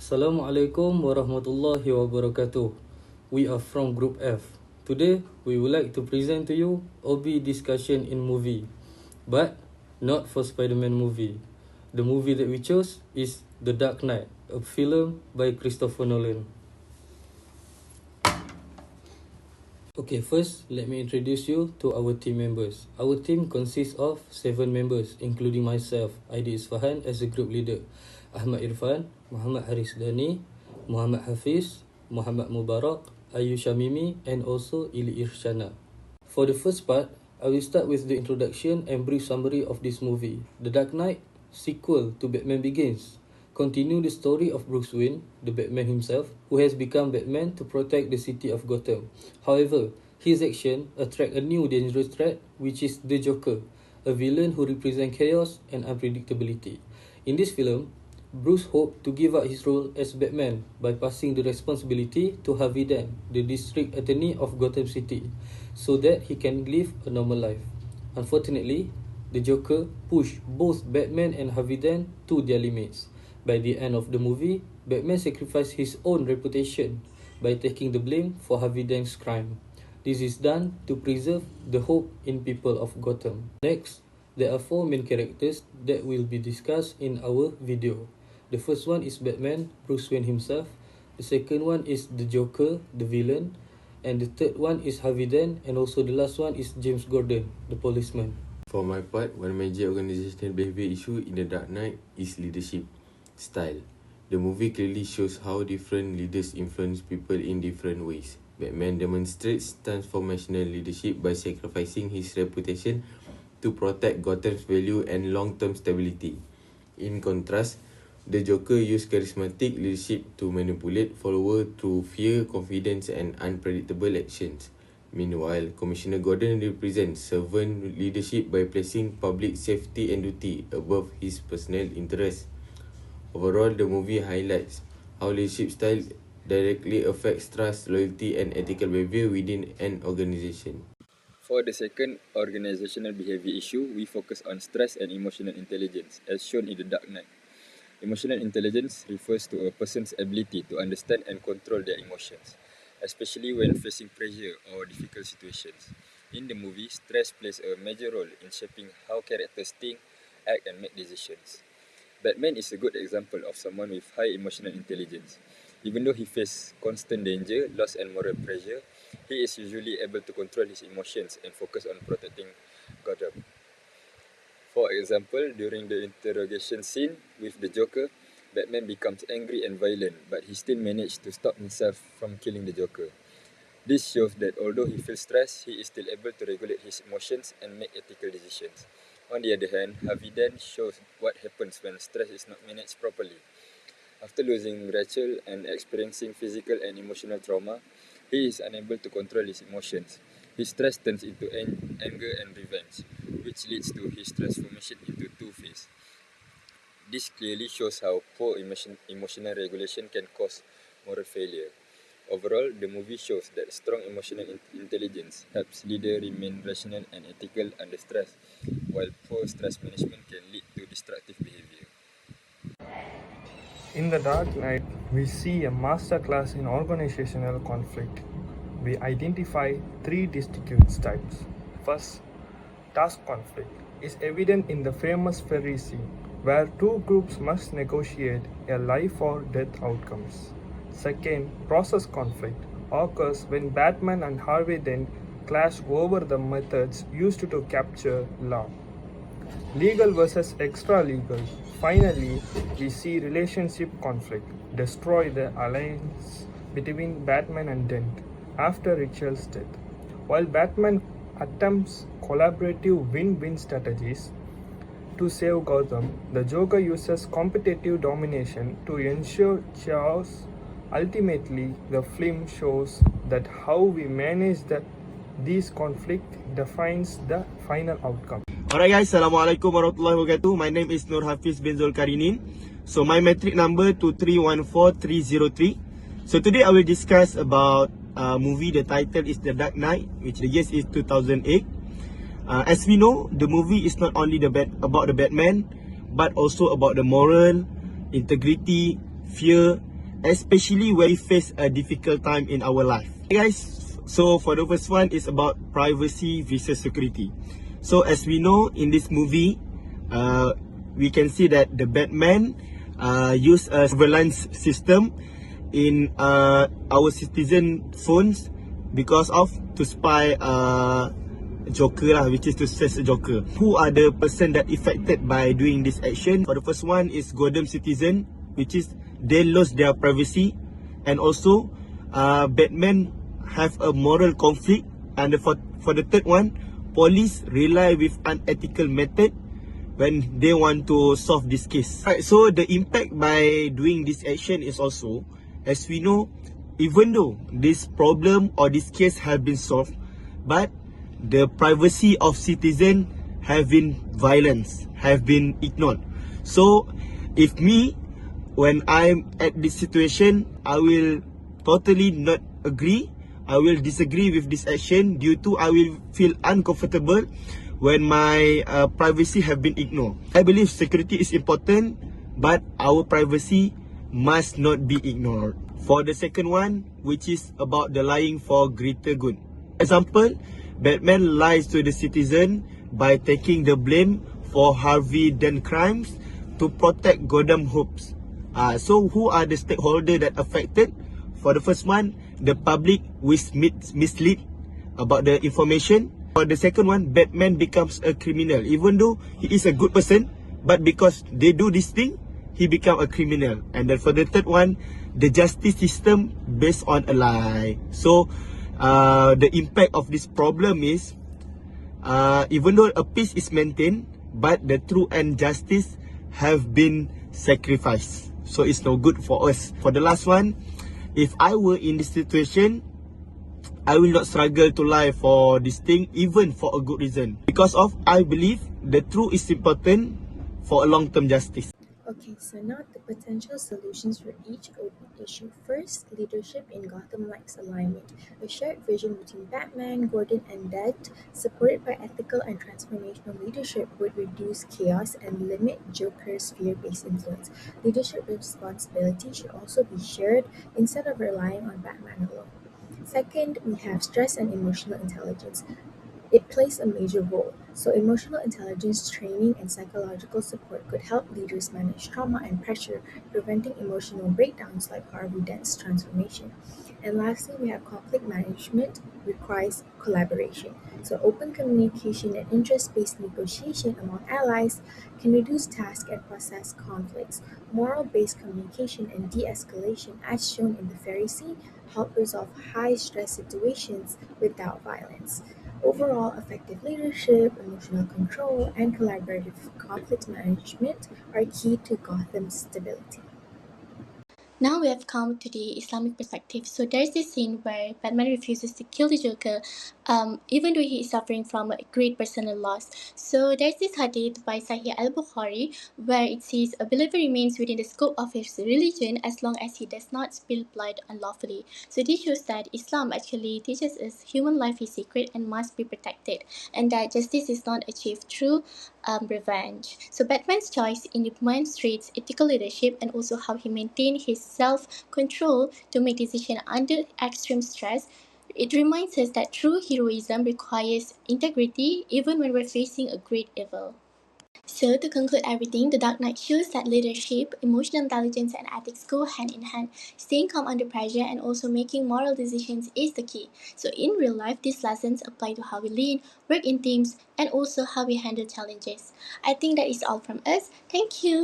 Assalamualaikum warahmatullahi wabarakatuh. We are from Group F. Today, we would like to present to you OB discussion in movie, but not for Spider-Man movie. The movie that we chose is The Dark Knight, a film by Christopher Nolan. Okay, first, let me introduce you to our team members. Our team consists of 7 members, including myself, Aidiel Isfahan as a group leader, Ahmad Irfan, Hariz Dhani, Nur Hafiz, Mubarak, Syamimi, and also Irsyana. For the first part, I will start with the introduction and brief summary of this movie. The Dark Knight, sequel to Batman Begins, continue the story of Bruce Wayne, the Batman himself, who has become Batman to protect the city of Gotham. However, his action attract a new dangerous threat, which is the Joker, a villain who represents chaos and unpredictability. In this film, Bruce hoped to give up his role as Batman by passing the responsibility to Harvey Dent, the district attorney of Gotham City, so that he can live a normal life. Unfortunately, the Joker pushed both Batman and Harvey Dent to their limits. By the end of the movie, Batman sacrificed his own reputation by taking the blame for Harvey Dent's crime. This is done to preserve the hope in people of Gotham. Next, there are 4 main characters that will be discussed in our video. The first one is Batman, Bruce Wayne himself. The second one is the Joker, the villain. And the third one is Harvey Dent. And also the last one is James Gordon, the policeman. For my part, one major organizational behavior issue in The Dark Knight is leadership style. The movie clearly shows how different leaders influence people in different ways. Batman demonstrates transformational leadership by sacrificing his reputation to protect Gotham's value and long-term stability. In contrast, the Joker used charismatic leadership to manipulate followers through fear, confidence, and unpredictable actions. Meanwhile, Commissioner Gordon represents servant leadership by placing public safety and duty above his personal interests. Overall, the movie highlights how leadership style directly affects trust, loyalty, and ethical behavior within an organization. For the second organizational behavior issue, we focus on stress and emotional intelligence, as shown in The Dark Knight. Emotional intelligence refers to a person's ability to understand and control their emotions, especially when facing pressure or difficult situations. In the movie, stress plays a major role in shaping how characters think, act, and make decisions. Batman is a good example of someone with high emotional intelligence. Even though he faces constant danger, loss, and moral pressure, he is usually able to control his emotions and focus on protecting Gotham. For example, during the interrogation scene with the Joker, Batman becomes angry and violent, but he still managed to stop himself from killing the Joker. This shows that although he feels stressed, he is still able to regulate his emotions and make ethical decisions. On the other hand, Harvey Dent shows what happens when stress is not managed properly. After losing Rachel and experiencing physical and emotional trauma, he is unable to control his emotions. His stress turns into anger and revenge, which leads to his transformation into Two-Face. This clearly shows how poor emotional regulation can cause moral failure. Overall, the movie shows that strong emotional intelligence helps leaders remain rational and ethical under stress, while poor stress management can lead to destructive behavior. In The Dark Knight, we see a masterclass in organizational conflict. We identify 3 distinct types. First, task conflict is evident in the famous ferry scene, where 2 groups must negotiate a life or death outcomes. Second, process conflict occurs when Batman and Harvey Dent clash over the methods used to capture law. Legal versus extra-legal. Finally, we see relationship conflict destroy the alliance between Batman and Dent after Rachel's death. While Batman attempts collaborative win-win strategies to save Gotham, the Joker uses competitive domination to ensure chaos. Ultimately, the film shows that how we manage these conflicts defines the final outcome. Alright guys, Assalamualaikum warahmatullahi wabarakatuh. My name is Nur Hafiz Bin Zulkarinin. So my metric number 2314303. So today I will discuss about movie. The title is The Dark Knight, which the year is 2008. As we know, the movie is not only about the Batman, but also about the moral, integrity, fear, especially when we face a difficult time in our life. Hey guys, so for the first one is about privacy versus security. So as we know in this movie, we can see that the Batman use a surveillance system in our citizen phones because of to spy Joker lah, which is to search a Joker. Who are the person that affected by doing this action? For the first one is Gotham citizen, which is they lost their privacy, and also Batman have a moral conflict, and for the third one, police rely with unethical method when they want to solve this case. Right, so the impact by doing this action is also, as we know, even though this problem or this case have been solved, but the privacy of citizen have been violence, have been ignored. So if me, when I'm at this situation, I will totally not agree. I will disagree with this action due to I will feel uncomfortable when my privacy have been ignored. I believe security is important, but our privacy must not be ignored. For the second one, which is about the lying for greater good. Example, Batman lies to the citizen by taking the blame for Harvey Dent crimes to protect Gotham hopes. So who are the stakeholders that affected? For the first one, the public which misled about the information. For the second one, Batman becomes a criminal. Even though he is a good person, but because they do this thing, he become a criminal. And then for the third one, the justice system based on a lie. So the impact of this problem is, even though a peace is maintained, but the truth and justice have been sacrificed. So it's no good for us. For the last one, if I were in this situation, I will not struggle to lie for this thing, even for a good reason. Because of, I believe the truth is important for a long-term justice. Okay, so now the potential solutions for each open issue. First, leadership in Gotham likes alignment. A shared vision between Batman, Gordon, and Dent, supported by ethical and transformational leadership, would reduce chaos and limit Joker's fear-based influence. Leadership responsibility should also be shared instead of relying on Batman alone. Second, we have stress and emotional intelligence. It plays a major role. So emotional intelligence training and psychological support could help leaders manage trauma and pressure, preventing emotional breakdowns like Harvey Dent's transformation. And lastly, we have conflict management requires collaboration. So open communication and interest-based negotiation among allies can reduce task and process conflicts. Moral-based communication and de-escalation, as shown in the fairy scene, help resolve high-stress situations without violence. Overall, effective leadership, emotional control, and collaborative conflict management are key to Gotham's stability. Now we have come to the Islamic perspective. So there's this scene where Batman refuses to kill the Joker, even though he is suffering from a great personal loss. So there's this hadith by Sahih al-Bukhari where it says a believer remains within the scope of his religion as long as he does not spill blood unlawfully. So this shows that Islam actually teaches us human life is sacred and must be protected, and that justice is not achieved through revenge. So Batman's choice demonstrates ethical leadership and also how he maintained his self-control to make decisions under extreme stress. It reminds us that true heroism requires integrity even when we're facing a great evil. So to conclude everything, The Dark Knight shows that leadership, emotional intelligence and ethics go hand in hand. Staying calm under pressure and also making moral decisions is the key. So in real life, these lessons apply to how we lead, work in teams, and also how we handle challenges. I think that is all from us. Thank you.